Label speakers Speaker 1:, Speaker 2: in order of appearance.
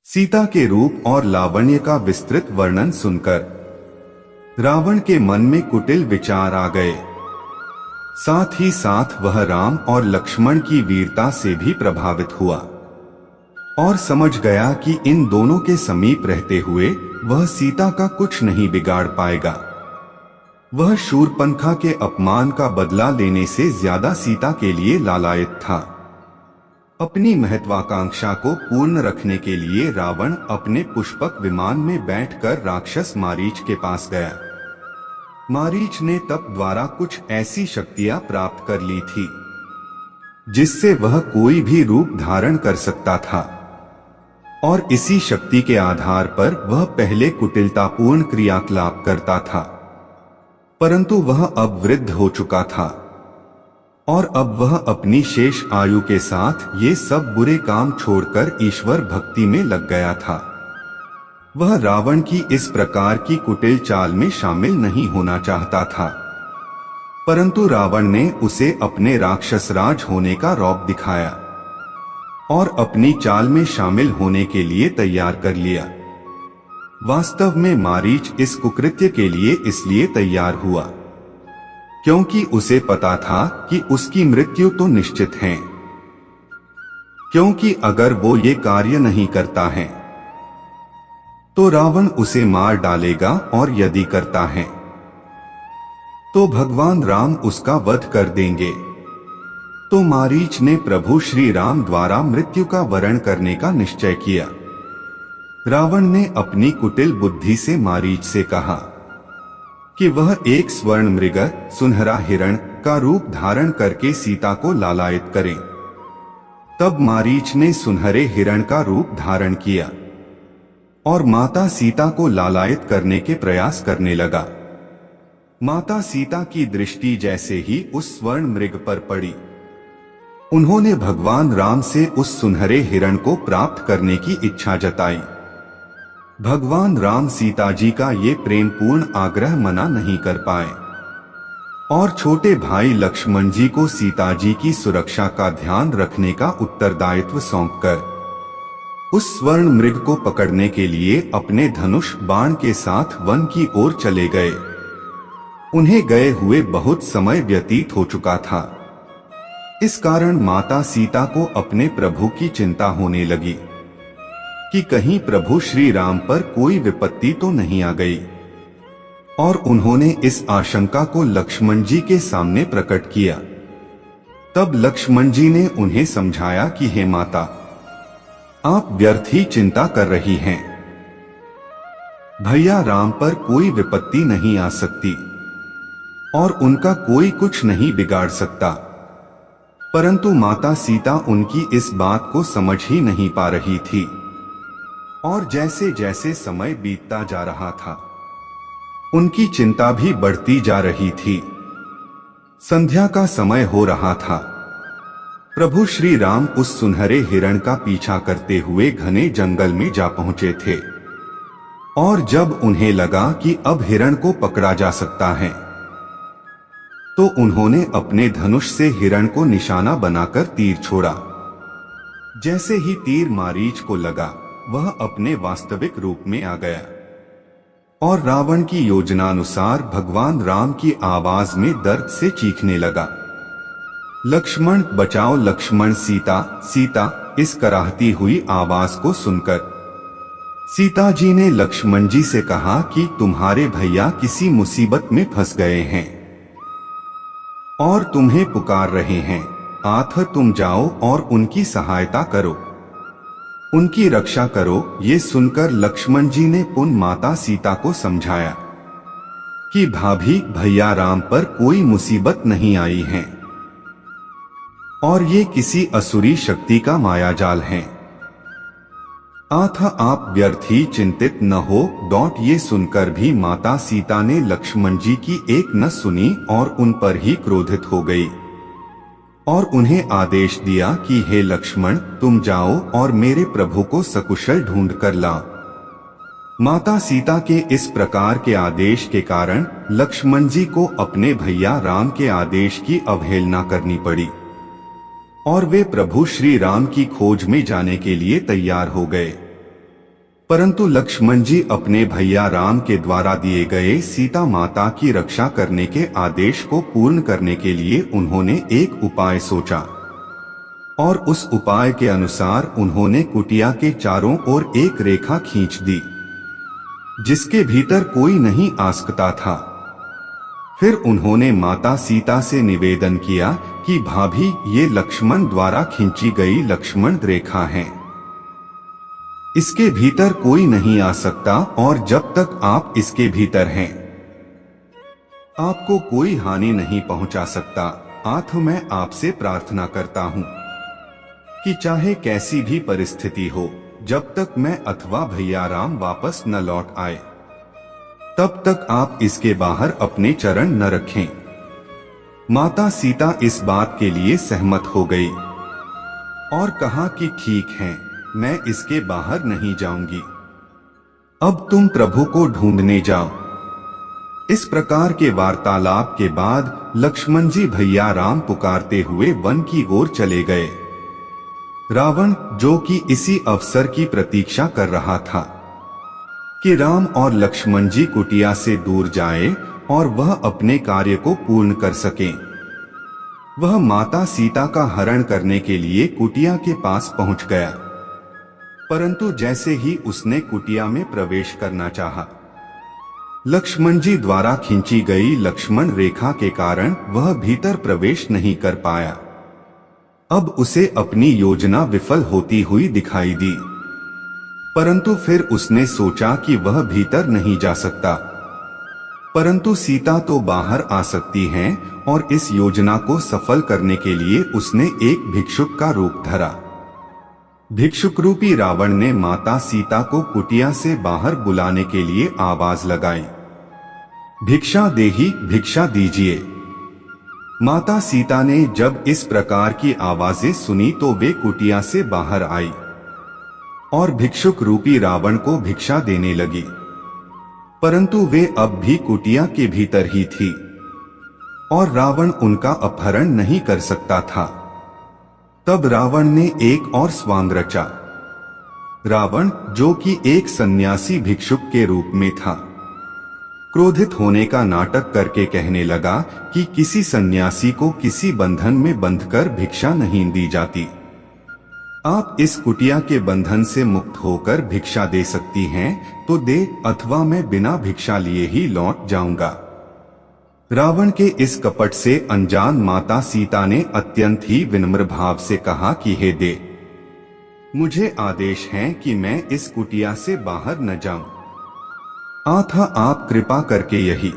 Speaker 1: सीता के रूप और लावण्य का विस्तृत वर्णन सुनकर रावण के मन में कुटिल विचार आ गए। साथ ही साथ वह राम और लक्ष्मण की वीरता से भी प्रभावित हुआ और समझ गया कि इन दोनों के समीप रहते हुए वह सीता का कुछ नहीं बिगाड़ पाएगा। वह शूरपणखा के अपमान का बदला लेने से ज्यादा सीता के लिए लालायित था। अपनी महत्वाकांक्षा को पूर्ण रखने के लिए रावण अपने पुष्पक विमान में बैठकर राक्षस मारीच के पास गया। मारीच ने तप द्वारा कुछ ऐसी शक्तियां प्राप्त कर ली थी जिससे वह कोई भी रूप धारण कर सकता था और इसी शक्ति के आधार पर वह पहले कुटिलतापूर्ण क्रियाकलाप करता था, परंतु वह अब वृद्ध हो चुका था और अब वह अपनी शेष आयु के साथ ये सब बुरे काम छोड़कर ईश्वर भक्ति में लग गया था। वह रावण की इस प्रकार की कुटिल चाल में शामिल नहीं होना चाहता था, परंतु रावण ने उसे अपने राक्षसराज होने का रौब दिखाया और अपनी चाल में शामिल होने के लिए तैयार कर लिया। वास्तव में मारीच इस कुकृत्य के लिए इसलिए तैयार हुआ क्योंकि उसे पता था कि उसकी मृत्यु तो निश्चित है, क्योंकि अगर वो ये कार्य नहीं करता है तो रावण उसे मार डालेगा और यदि करता है तो भगवान राम उसका वध कर देंगे। तो मारीच ने प्रभु श्री राम द्वारा मृत्यु का वरण करने का निश्चय किया। रावण ने अपनी कुटिल बुद्धि से मारीच से कहा कि वह एक स्वर्ण मृग सुनहरा हिरण का रूप धारण करके सीता को लालायित करे। तब मारीच ने सुनहरे हिरण का रूप धारण किया और माता सीता को लालायित करने के प्रयास करने लगा। माता सीता की दृष्टि जैसे ही उस स्वर्ण मृग पर पड़ी, उन्होंने भगवान राम से उस सुनहरे हिरण को प्राप्त करने की इच्छा जताई। भगवान राम सीता जी का ये प्रेमपूर्ण आग्रह मना नहीं कर पाए और छोटे भाई लक्ष्मण जी को सीता जी की सुरक्षा का ध्यान रखने का उत्तरदायित्व सौंपकर उस स्वर्ण मृग को पकड़ने के लिए अपने धनुष बाण के साथ वन की ओर चले गए। उन्हें गए हुए बहुत समय व्यतीत हो चुका था। इस कारण माता सीता को अपने प्रभु की चिंता होने लगी कि कहीं प्रभु श्री राम पर कोई विपत्ति तो नहीं आ गई, और उन्होंने इस आशंका को लक्ष्मण जी के सामने प्रकट किया। तब लक्ष्मण जी ने उन्हें समझाया कि हे माता, आप व्यर्थ ही चिंता कर रही हैं। भैया राम पर कोई विपत्ति नहीं आ सकती और उनका कोई कुछ नहीं बिगाड़ सकता, परंतु माता सीता उनकी इस बात को समझ ही नहीं पा रही थी और जैसे जैसे समय बीतता जा रहा था उनकी चिंता भी बढ़ती जा रही थी। संध्या का समय हो रहा था। प्रभु श्री राम उस सुनहरे हिरण का पीछा करते हुए घने जंगल में जा पहुंचे थे और जब उन्हें लगा कि अब हिरण को पकड़ा जा सकता है तो उन्होंने अपने धनुष से हिरण को निशाना बनाकर तीर छोड़ा। जैसे ही तीर मारीच को लगा, वह अपने वास्तविक रूप में आ गया और रावण की योजनानुसार भगवान राम की आवाज में दर्द से चीखने लगा, लक्ष्मण बचाओ लक्ष्मण, सीता सीता। इस कराहती हुई आवाज को सुनकर सीता जी ने लक्ष्मण जी से कहा कि तुम्हारे भैया किसी मुसीबत में फंस गए हैं और तुम्हें पुकार रहे हैं। आथ तुम जाओ और उनकी सहायता करो, उनकी रक्षा करो। ये सुनकर लक्ष्मण जी ने पुनः माता सीता को समझाया कि भाभी, भैया राम पर कोई मुसीबत नहीं आई है और ये किसी असुरी शक्ति का मायाजाल है। आथा आप व्यर्थ ही चिंतित न हो। ये सुनकर भी माता सीता ने लक्ष्मण जी की एक न सुनी और उन पर ही क्रोधित हो गई और उन्हें आदेश दिया कि हे लक्ष्मण, तुम जाओ और मेरे प्रभु को सकुशल ढूंढ कर लाओ। माता सीता के इस प्रकार के आदेश के कारण लक्ष्मण जी को अपने भैया राम के आदेश की अवहेलना करनी पड़ी और वे प्रभु श्री राम की खोज में जाने के लिए तैयार हो गए। परंतु लक्ष्मण जी अपने भैया राम के द्वारा दिए गए सीता माता की रक्षा करने के आदेश को पूर्ण करने के लिए उन्होंने एक उपाय सोचा और उस उपाय के अनुसार उन्होंने कुटिया के चारों ओर एक रेखा खींच दी जिसके भीतर कोई नहीं आ सकता था। फिर उन्होंने माता सीता से निवेदन किया कि भाभी, ये लक्ष्मण द्वारा खींची गई लक्ष्मण रेखा है, इसके भीतर कोई नहीं आ सकता और जब तक आप इसके भीतर हैं आपको कोई हानि नहीं पहुंचा सकता। आठ मैं आपसे प्रार्थना करता हूं कि चाहे कैसी भी परिस्थिति हो, जब तक मैं अथवा भैया राम वापस न लौट आए तब तक आप इसके बाहर अपने चरण न रखें। माता सीता इस बात के लिए सहमत हो गई और कहा कि ठीक है, मैं इसके बाहर नहीं जाऊंगी, अब तुम प्रभु को ढूंढने जाओ। इस प्रकार के वार्तालाप के बाद लक्ष्मण जी भैया राम पुकारते हुए वन की ओर चले गए। रावण, जो कि इसी अवसर की प्रतीक्षा कर रहा था कि राम और लक्ष्मण जी कुटिया से दूर जाए और वह अपने कार्य को पूर्ण कर सकें, वह माता सीता का हरण करने के लिए कुटिया के पास पहुंच गया। परंतु जैसे ही उसने कुटिया में प्रवेश करना चाहा, लक्ष्मण जी द्वारा खींची गई लक्ष्मण रेखा के कारण वह भीतर प्रवेश नहीं कर पाया। अब उसे अपनी योजना विफल होती हुई दिखाई दी, परंतु फिर उसने सोचा कि वह भीतर नहीं जा सकता, परंतु सीता तो बाहर आ सकती हैं और इस योजना को सफल करने के लिए उसने एक भिक्षुक का रूप धरा। भिक्षुक रूपी रावण ने माता सीता को कुटिया से बाहर बुलाने के लिए आवाज लगाई, भिक्षा देही, भिक्षा दीजिए। माता सीता ने जब इस प्रकार की आवाजें सुनी तो वे कुटिया से बाहर आई और भिक्षुक रूपी रावण को भिक्षा देने लगी, परंतु वे अब भी कुटिया के भीतर ही थी और रावण उनका अपहरण नहीं कर सकता था। तब रावण ने एक और स्वांग रचा। रावण, जो कि एक सन्यासी भिक्षुक के रूप में था, क्रोधित होने का नाटक करके कहने लगा कि किसी सन्यासी को किसी बंधन में बंधकर भिक्षा नहीं दी जाती। आप इस कुटिया के बंधन से मुक्त होकर भिक्षा दे सकती हैं तो दे, अथवा मैं बिना भिक्षा लिए ही लौट जाऊंगा। रावण के इस कपट से अनजान माता सीता ने अत्यंत ही विनम्र भाव से कहा कि हे देव, मुझे आदेश है कि मैं इस कुटिया से बाहर न जाऊं, अतः आप कृपा करके यही